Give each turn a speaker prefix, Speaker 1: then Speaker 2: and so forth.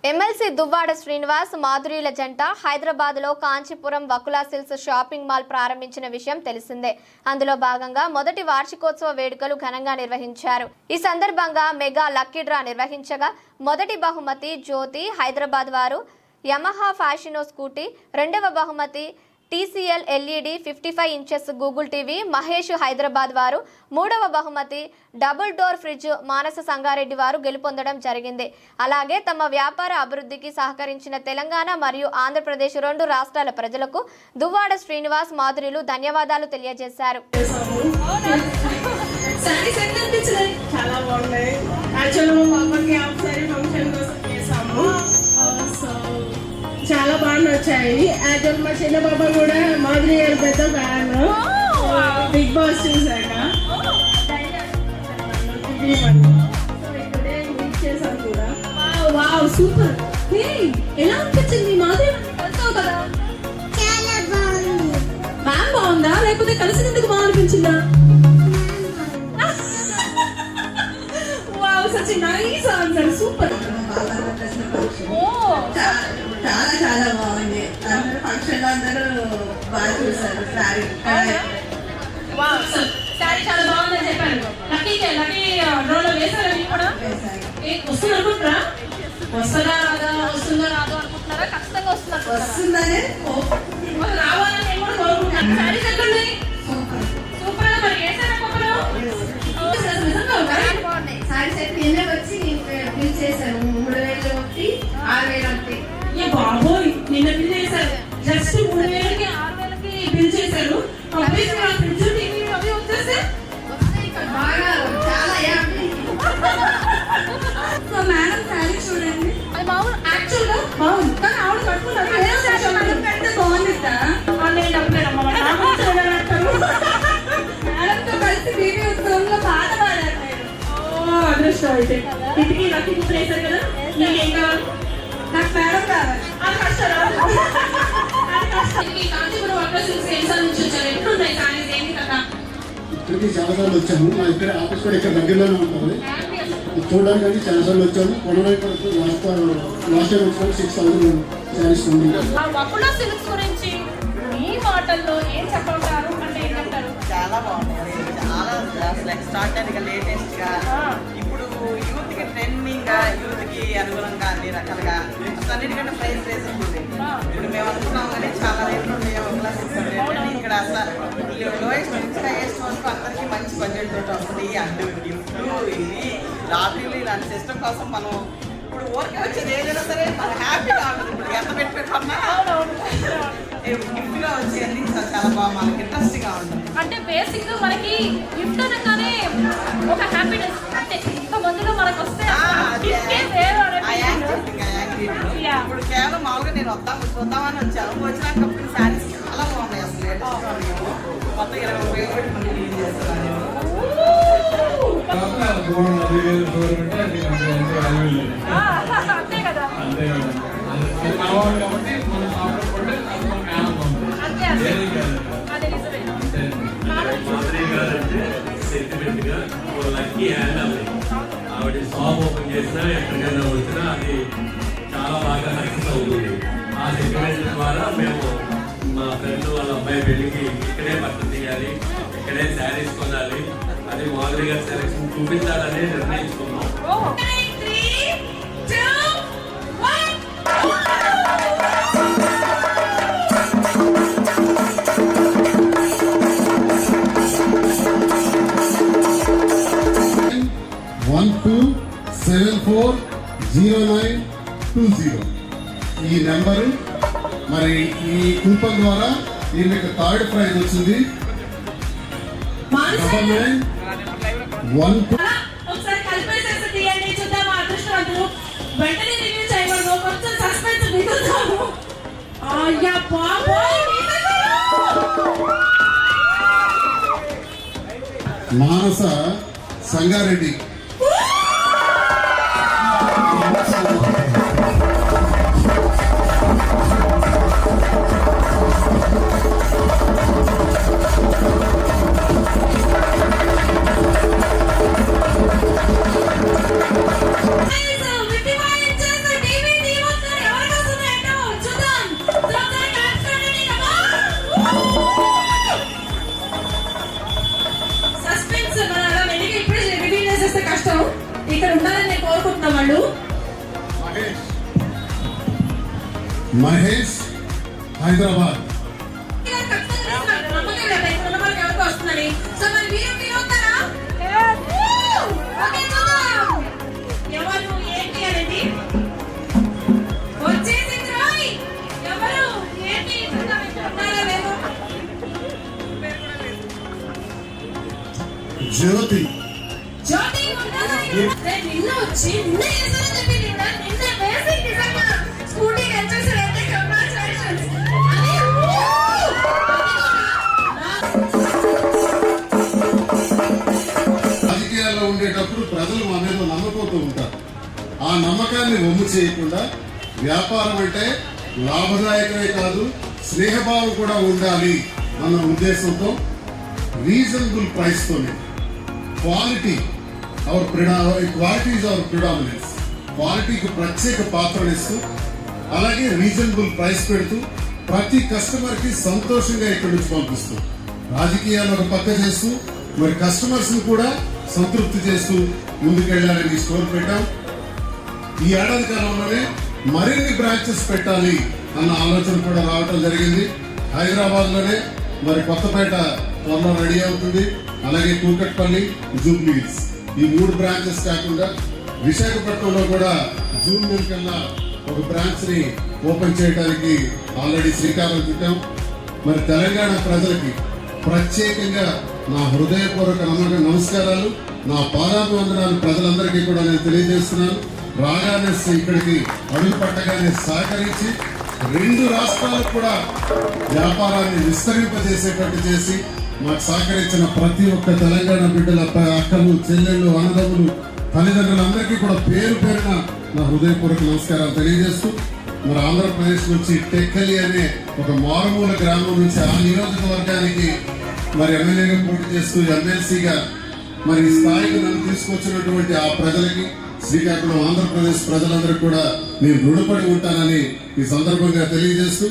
Speaker 1: MLC Duvvada Srinivas మాధురిల జంట హైదరాబాద్లో Kanchipuram వకులా silks shopping mall ప్రారంభించిన విషయం తెలిసిందే. అందులో భాగంగా మొదటి వార్షికోత్సవ వేడుకలు ఘనంగా నిర్వహించారు. ఈ సందర్భంగా మెగా లక్కీ డ్రా నిర్వహించగా మొదటి బహుమతి జ్యోతి హైదరాబాద్ వారు యమహా ఫ్యాషనో స్కూటీ, రెండవ బహుమతి TCL LED 55 inches Google TV Mahesh Hyderabad వారు, మూడవ బహుమతి డబుల్ డోర్ ఫ్రిడ్జ్ మానస సంగారెడ్డి వారు గెలుపొందడం జరిగింది. అలాగే తమ వ్యాపార అభివృద్ధికి సహకరించిన తెలంగాణ మరియు ఆంధ్రప్రదేశ్ రెండు రాష్ట్రాల ప్రజలకు దువ్వాడ శ్రీనివాస్ మాధురిలు ధన్యవాదాలు తెలియజేశారు.
Speaker 2: చాలా బాగా నచ్చాయి. యాక్చువల్ మా చిన్న బాబా కూడా మాధురి గారు పెద్ద ఫ్యాన్. బిగ్ బాస్ చూసాక చేశాను కూడా. Wow super. ఎలా అనిపించింది మాధురి? వెళ్తావు కదా, చాలా బాగుంది. మ్యామ్ బాగుందా లేకపోతే కలిసినందుకు బాగా అనిపించిందా? Wow such nice answer. Super.
Speaker 3: చాలా చాలా బాగుంది. అందరూ ఫంక్షన్ అందరూ బాగా చూసారు. సారీ
Speaker 2: చాలా బాగుందని చెప్పారు. లక్కీ డ్రోలో వేసారా? కూడా వస్తుంది అనుకుంటారా? వస్తుందా రాదా, వస్తుందో రాదో అనుకుంటున్నారా? ఖచ్చితంగా
Speaker 3: వస్తుందని
Speaker 2: రావాలని నేను కూడా కోరుకుంటున్నాను. సారీస్ ఎక్కడుంది? సూపర్. మరి వేసారా కొమ్మలు?
Speaker 3: సారీ సెట్ కింద వచ్చి బిల్ చేశాను. 3,000 ఒకటి, 6,000 ఒకటి.
Speaker 2: బాబోయ్, నిన్న బిల్ చేశారు. జస్ట్ 3,000కి 6,000కి బిల్ చేశారు. ఫ్రిడ్జ్ టీవీ అవి వచ్చేస్తే
Speaker 3: బాగా చాలా
Speaker 2: సో మేడం సారీ చూడండి. అది మామూలు యాక్చువల్ గా బాగుంది, కానీ ఆవిడ కట్టుకున్నారు బాగుందిద్దా? నేను డబ్బులేనమ్మా మేడంతో కలిసి టీవీ ఉత్సవంలో పాట పాడారు. అదృష్టం అయితే ఇంటికి లక్కీ బుక్ వేశారు కదా. నీకేం కావాలి? నాకు మేడం కావాలి. అది కష్టం. కాంచీపురం వకులా సిల్క్స్ ఎన్నిసార్లు నుంచి వచ్చారు? ఎట్లున్నాయి సారీస్? ఏంటి కదా?
Speaker 4: ఇక్కడికి చాలాసార్లు వచ్చాము. మా ఇక్కడ ఆఫీస్ కూడా ఇక్కడ దగ్గరలోనే ఉంటుంది. చూడడానికి కానీ చాలాసార్లు వచ్చాము. కొనడానికి లాస్ట్ టైం వచ్చిన 6,000 శారీస్ ఉంది.
Speaker 2: వకులా సిల్క్స్ గురించి మీ మాటల్లో ఏం చెప్పంటారు? అంటే ఏంటంటారు?
Speaker 5: చాలా బాగుంది. చాలా అసలు ఎక్స్ట్రాడినరీగా లేటెస్ట్ గా ఇప్పుడు యూత్ కి ట్రెండింగ్ గా, యూత్ కి అనుగుణంగా అన్ని రకాలుగా అన్నిటికంటే ప్రైస్ రీజనబుల్. ఇప్పుడు మేము అనుకున్నాం కానీ చాలా రేట్లు ఉన్నాయి వకులా సిల్క్స్. ఇక్కడ అసలు లోయెస్ట్ నుంచి హైయెస్ట్ వరకు అందరికీ మంచి బడ్జెట్ తోటి వస్తుంది. అండ్ గిఫ్ట్లు, ఇది లాటరీలు ఇలాంటి సిస్టమ్ కోసం మనం ఇప్పుడు ఓకే వచ్చేది ఏదైనా సరే మనం హ్యాపీగా ఉంటుంది. ఇప్పుడు ఎంత పెట్టుకున్నా గిఫ్ట్ గా వచ్చేది చాలా బాగా మనకి ఇంట్రెస్ట్ గా ఉంటుంది.
Speaker 2: అంటే బేసిక్ మనకి గిఫ్ట్ అనగానే ఒక హ్యాపీనెస్. అంటే ఇంతమందిలో మనకు వస్తే
Speaker 5: ఇప్పుడు కేవలం మామూలుగా నేను చూద్దామని వచ్చాను. వచ్చినాక శారీస్ చాలా బాగున్నాయి. అసలు మొత్తం 20,000 మంది రిలీజ్ చేస్తున్నాను.
Speaker 2: అంతే కదా.
Speaker 6: సెంటిమెంట్ గా లక్కీ హ్యాండ్ అవి ఆవిడ షాప్ ఓపెన్ చేసినా ఎక్కడికైనా వచ్చినా అది చాలా బాగా సక్సెస్ అవుతుంది. ఆ సెంటిమెంట్ ద్వారా మేము మా ఫ్రెండ్ వాళ్ళ అబ్బాయి పెళ్లికి ఇక్కడే బట్టలు తీయాలి, ఇక్కడే శారీస్ కొనాలి, అది మాధురి గారి సెలక్షన్ చూపించాలని నిర్ణయించుకున్నాం.
Speaker 4: 12740920 ఈ నెంబరు. మరి ఈ కూపన్ ద్వారా దీనికి థర్డ్ ప్రైజ్ వచ్చింది.
Speaker 2: ఒకసారి కలిపేసేసి తీయండి, చూద్దాం అదృష్టవంతులు. వెంటనే రివ్యూ చేయకూడదు, కొంచెం సస్పెన్స్ మిగులుతాము. అయ్యా బాబోయ్,
Speaker 4: మానస సంగారెడ్డి.
Speaker 2: DVD
Speaker 4: మహేష్ హైదరాబాద్.
Speaker 2: నమ్మకం లేదా ఇక్కడ ఉన్న వాళ్ళకి ఎవరికో వస్తుందని. సో మరి మీరు ఫీల్ అవుతారా? ఓకే, చూద్దాం. ఎవరు ఏంటి అనేది వచ్చేసింది రోయ్. ఎవరు ఏంటి చూద్దాం. ఇక్కడ ఉన్నారా లేదో.
Speaker 4: జ్యోతి.
Speaker 2: జ్యోతి ఉన్నారా? రేపు నిన్న వచ్చి నిన్న చేశారని చెప్పి నిన్న వేసి నిజంగా స్కూటీ వచ్చేసారంటే కంగ్రాచులేషన్స్.
Speaker 4: రాజకీయాల్లో ఉండేటప్పుడు ప్రజలు మా మీద నమ్మకంతో ఉంటారు. ఆ నమ్మకాన్ని వమ్ము చేయకుండా వ్యాపారం అంటే లాభదాయకమే కాదు, స్నేహభావం కూడా ఉండాలి అన్న ఉద్దేశంతో రీజనబుల్ ప్రైస్తోనే క్వాలిటీ ఈజ్ అవర్ ప్రిడామినెన్స్. క్వాలిటీకి ప్రత్యేక పాత్రనిస్తూ అలాగే రీజనబుల్ ప్రైస్ పెడుతూ ప్రతి కస్టమర్కి సంతోషంగా ఇక్కడి నుంచి పంపిస్తూ రాజకీయాలు ఒక పక్క చేస్తూ మరి కస్టమర్స్ ని కూడా సంతృప్తి చేస్తూ ముందుకెళ్లాలని స్టోర్ పెట్టాం. ఈ ఏడాది కాలంలోనే మరిన్ని బ్రాంచెస్ పెట్టాలి అన్న ఆలోచన కూడా రావటం జరిగింది. హైదరాబాద్ లోనే మరి కొత్తపేట త్వరలో రెడీ అవుతుంది. అలాగే కూకట్పల్లి, జూబ్లీ హిల్స్ ఈ 3 బ్రాంచెస్ కాకుండా విశాఖపట్నంలో కూడా జూన్ నెల కన్నా ఒక బ్రాంచ్ ని ఓపెన్ చేయడానికి ఆల్రెడీ శ్రీకారం చుట్టాం. మరి తెలంగాణ ప్రజలకి ప్రత్యేకంగా నా హృదయపూర్వక నమస్కారాలు, నా పాదాభివందనాలు ప్రజలందరికీ కూడా నేను తెలియజేస్తున్నాను. రాగానే ఇక్కడికి అడుగు పట్టగానే సహకరించి 2 రాష్ట్రాలకు కూడా వ్యాపారాన్ని విస్తరింపజేసేటట్టు చేసి మాకు సహకరించిన ప్రతి ఒక్క తెలంగాణ బిడ్డల అక్కలు, చెల్లెళ్ళు, అన్నదమ్ములు, తల్లిదండ్రులందరికీ కూడా పేరు పేరున నా హృదయపూర్వక నమస్కారాలు తెలియజేస్తూ మరి ఆంధ్రప్రదేశ్ నుంచి టెక్కలి అనే ఒక మారుమూల గ్రామం నుంచి ఆ నియోజకవర్గానికి మరి ఎమ్మెల్యేగా పోటీ చేస్తూ ఎమ్మెల్సీగా మరి ఈ స్థాయికి నన్ను తీసుకొచ్చినటువంటి ఆ ప్రజలకి, శ్రీకాకుళం ఆంధ్రప్రదేశ్ ప్రజలందరికీ కూడా నేను రుణపడి ఉంటానని ఈ సందర్భంగా తెలియజేస్తూ